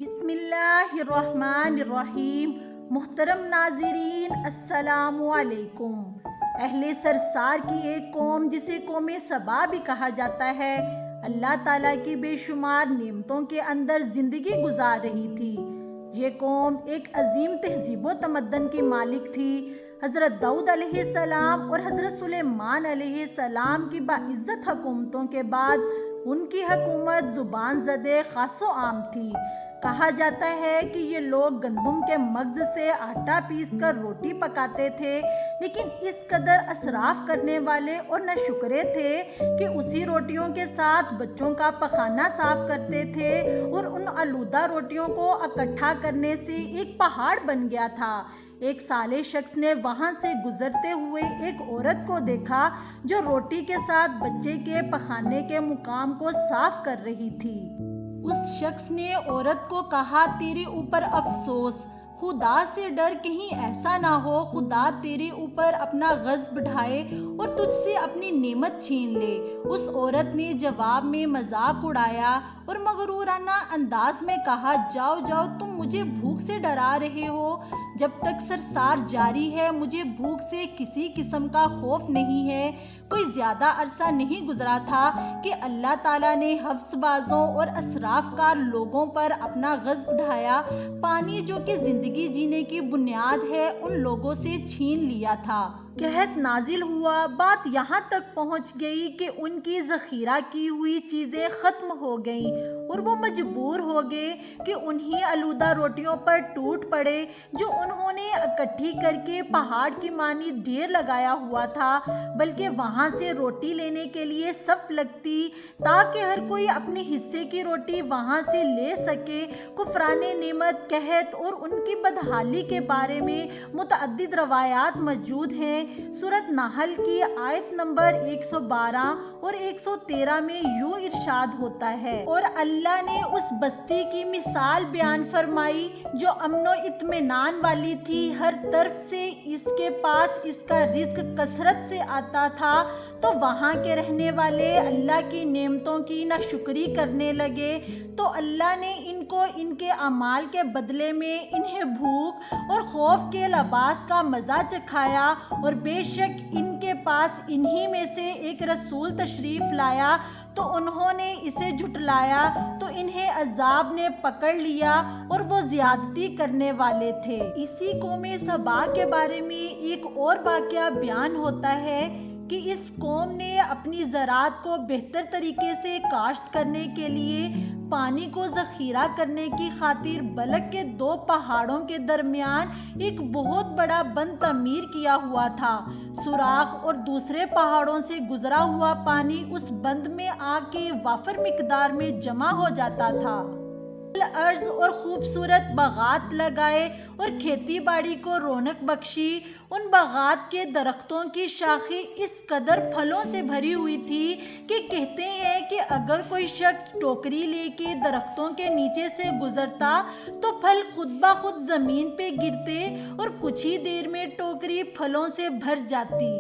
بسم اللہ الرحمن الرحیم۔ محترم ناظرین السلام علیکم۔ اہل سرسار کی ایک قوم جسے قوم سبا بھی کہا جاتا ہے، اللہ تعالیٰ کی بے شمار نعمتوں کے اندر زندگی گزار رہی تھی۔ یہ قوم ایک عظیم تہذیب و تمدن کی مالک تھی۔ حضرت داؤد علیہ السلام اور حضرت سلیمان علیہ السلام کی باعزت حکومتوں کے بعد ان کی حکومت زبان زدے خاص و عام تھی۔ کہا جاتا ہے کہ یہ لوگ گندم کے مغز سے آٹا پیس کر روٹی پکاتے تھے، لیکن اس قدر اسراف کرنے والے اور ناشکرے تھے کہ اسی روٹیوں کے ساتھ بچوں کا پخانہ صاف کرتے تھے، اور ان آلودہ روٹیوں کو اکٹھا کرنے سے ایک پہاڑ بن گیا تھا۔ ایک صالح شخص نے وہاں سے گزرتے ہوئے ایک عورت کو دیکھا جو روٹی کے ساتھ بچے کے پخانے کے مقام کو صاف کر رہی تھی۔ اس شخص نے عورت کو کہا، تیرے اوپر افسوس، خدا سے ڈر کہیں ایسا نہ ہو خدا تیرے اوپر اپنا غضب ڈھائے اور تجھ سے اپنی نعمت چھین لے۔ اس عورت نے جواب میں مذاق اڑایا اور مغرورانہ انداز میں کہا، جاؤ جاؤ، تم مجھے بھوک سے ڈرا رہے ہو۔ جب تک سرسار جاری ہے مجھے بھوک سے کسی قسم کا خوف نہیں ہے۔ کوئی زیادہ عرصہ نہیں گزرا تھا کہ اللہ تعالیٰ نے حوث بازوں اور اسراف کار لوگوں پر اپنا غضب ڈھایا۔ پانی جو کہ زندگی جینے کی بنیاد ہے ان لوگوں سے چھین لیا تھا۔ قحط نازل ہوا، بات یہاں تک پہنچ گئی کہ ان کی ذخیرہ کی ہوئی چیزیں ختم ہو گئیں اور وہ مجبور ہو گئے کہ انہی آلودہ روٹیوں پر ٹوٹ پڑے جو انہوں نے اکٹھی کر کے پہاڑ کی مانند ڈھیر لگایا ہوا تھا، بلکہ وہاں سے روٹی لینے کے لیے صف لگتی تاکہ ہر کوئی اپنے حصے کی روٹی وہاں سے لے سکے۔ کفران نعمت، قحط اور ان کی بدحالی کے بارے میں متعدد روایات موجود ہیں۔ سورۃ نحل کی آیت نمبر 112 اور 113 میں یوں ارشاد ہوتا ہے، اور اللہ نے اس بستی کی مثال بیان فرمائی جو امن و اطمینان والی تھی، ہر طرف سے اس کے پاس اس کا رزق کثرت سے آتا تھا، تو وہاں کے رہنے والے اللہ کی نعمتوں کی ناشکری کرنے لگے تو اللہ نے ان کو ان کے اعمال کے بدلے میں انہیں بھوک اور خوف کے لباس کا مزہ چکھایا، اور بے شک ان کے پاس انہی میں سے ایک رسول تشریف لایا تو انہوں نے اسے جھٹلایا تو انہیں عذاب نے پکڑ لیا اور وہ زیادتی کرنے والے تھے۔ اسی قوم سبا کے بارے میں ایک اور واقعہ بیان ہوتا ہے کہ اس قوم نے اپنی زراعت کو بہتر طریقے سے کاشت کرنے کے لیے پانی کو ذخیرہ کرنے کی خاطر بلک کے 2 پہاڑوں کے درمیان ایک بہت بڑا بند تعمیر کیا ہوا تھا۔ سوراخ اور دوسرے پہاڑوں سے گزرا ہوا پانی اس بند میں آ کے وافر مقدار میں جمع ہو جاتا تھا۔ ارض اور خوبصورت باغات لگائے اور کھیتی باڑی کو رونق بخشی۔ ان باغات کے درختوں کی شاخیں اس قدر پھلوں سے بھری ہوئی تھی کہ کہتے ہیں کہ اگر کوئی شخص ٹوکری لے کے درختوں کے نیچے سے گزرتا تو پھل خود بخود زمین پہ گرتے اور کچھ ہی دیر میں ٹوکری پھلوں سے بھر جاتی۔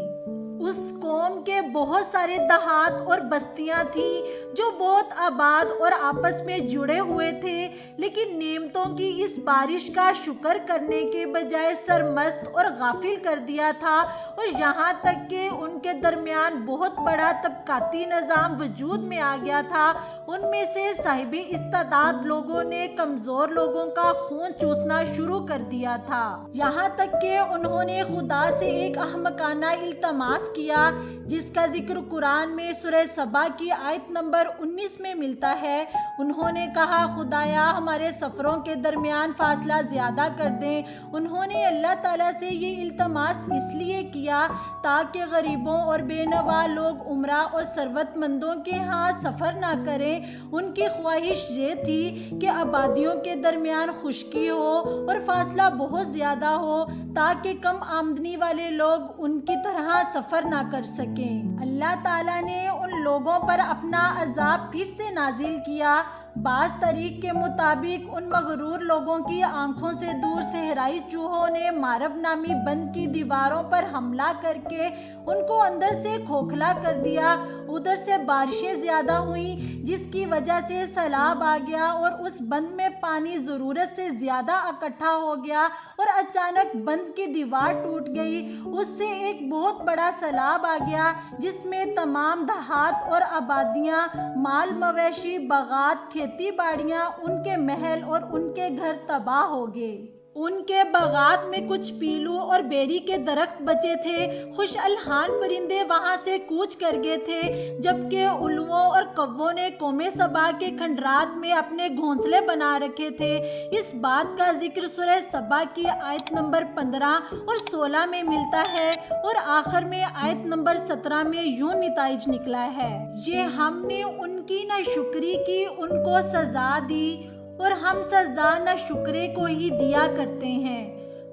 اس قوم کے بہت سارے دیہات اور بستیاں تھیں جو بہت آباد اور آپس میں جڑے ہوئے تھے، لیکن نعمتوں کی اس بارش کا شکر کرنے کے بجائے سرمست اور غافل کر دیا تھا، اور یہاں تک کہ ان کے درمیان بہت بڑا طبقاتی نظام وجود میں آ گیا تھا۔ ان میں سے صاحب استعداد لوگوں نے کمزور لوگوں کا خون چوسنا شروع کر دیا تھا، یہاں تک کہ انہوں نے خدا سے ایک احمقانہ التماس کیا جس کا ذکر قرآن میں سورہ سبا کی آیت نمبر 19 میں ملتا ہے۔ انہوں نے کہا، خدایا ہمارے سفروں کے درمیان فاصلہ زیادہ کر دیں۔ انہوں نے اللہ تعالیٰ سے یہ التماس اس لیے کیا تاکہ غریبوں اور بے نوا لوگ عمرہ اور ثروت مندوں کے ہاں سفر نہ کریں۔ ان کی خواہش یہ تھی کہ آبادیوں کے درمیان خشکی ہو اور فاصلہ بہت زیادہ ہو تاکہ کم آمدنی والے لوگ ان کی طرح سفر نہ کر سکیں۔ اللہ تعالیٰ نے ان لوگوں پر اپنا عذاب پھر سے نازل کیا۔ بعض تاریخ کے مطابق ان مغرور لوگوں کی آنکھوں سے دور صحرائی چوہوں نے مارب نامی بند کی دیواروں پر حملہ کر کے ان کو اندر سے کھوکھلا کر دیا۔ ادھر سے بارشیں زیادہ ہوئیں جس کی وجہ سے سیلاب آ گیا اور اس بند میں پانی ضرورت سے زیادہ اکٹھا ہو گیا اور اچانک بند کی دیوار ٹوٹ گئی۔ اس سے ایک بہت بڑا سیلاب آ گیا جس میں تمام دیہات اور آبادیاں، مال مویشی، باغات، کھیتی باڑیاں، ان کے محل اور ان کے گھر تباہ ہو گئے۔ ان کے باغات میں کچھ پیلو اور بیری کے درخت بچے تھے۔ خوش الحان پرندے وہاں سے کوچ کر گئے تھے، جبکہ الوؤں اور کووں نے قوم سبا کے کھنڈرات میں اپنے گھونسلے بنا رکھے تھے۔ اس بات کا ذکر سورہ سبا کی آیت نمبر 15 اور 16 میں ملتا ہے اور آخر میں آیت نمبر 17 میں یوں نتائج نکلا ہے: یہ ہم نے ان کی نہ شکری کی، ان کو سزا دی، اور ہم سزا نہ شکرے کو ہی دیا کرتے ہیں۔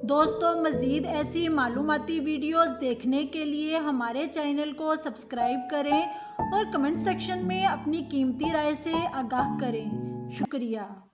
دوستو، مزید ایسی معلوماتی ویڈیوز دیکھنے کے لیے ہمارے چینل کو سبسکرائب کریں اور کمنٹ سیکشن میں اپنی قیمتی رائے سے آگاہ کریں۔ شکریہ۔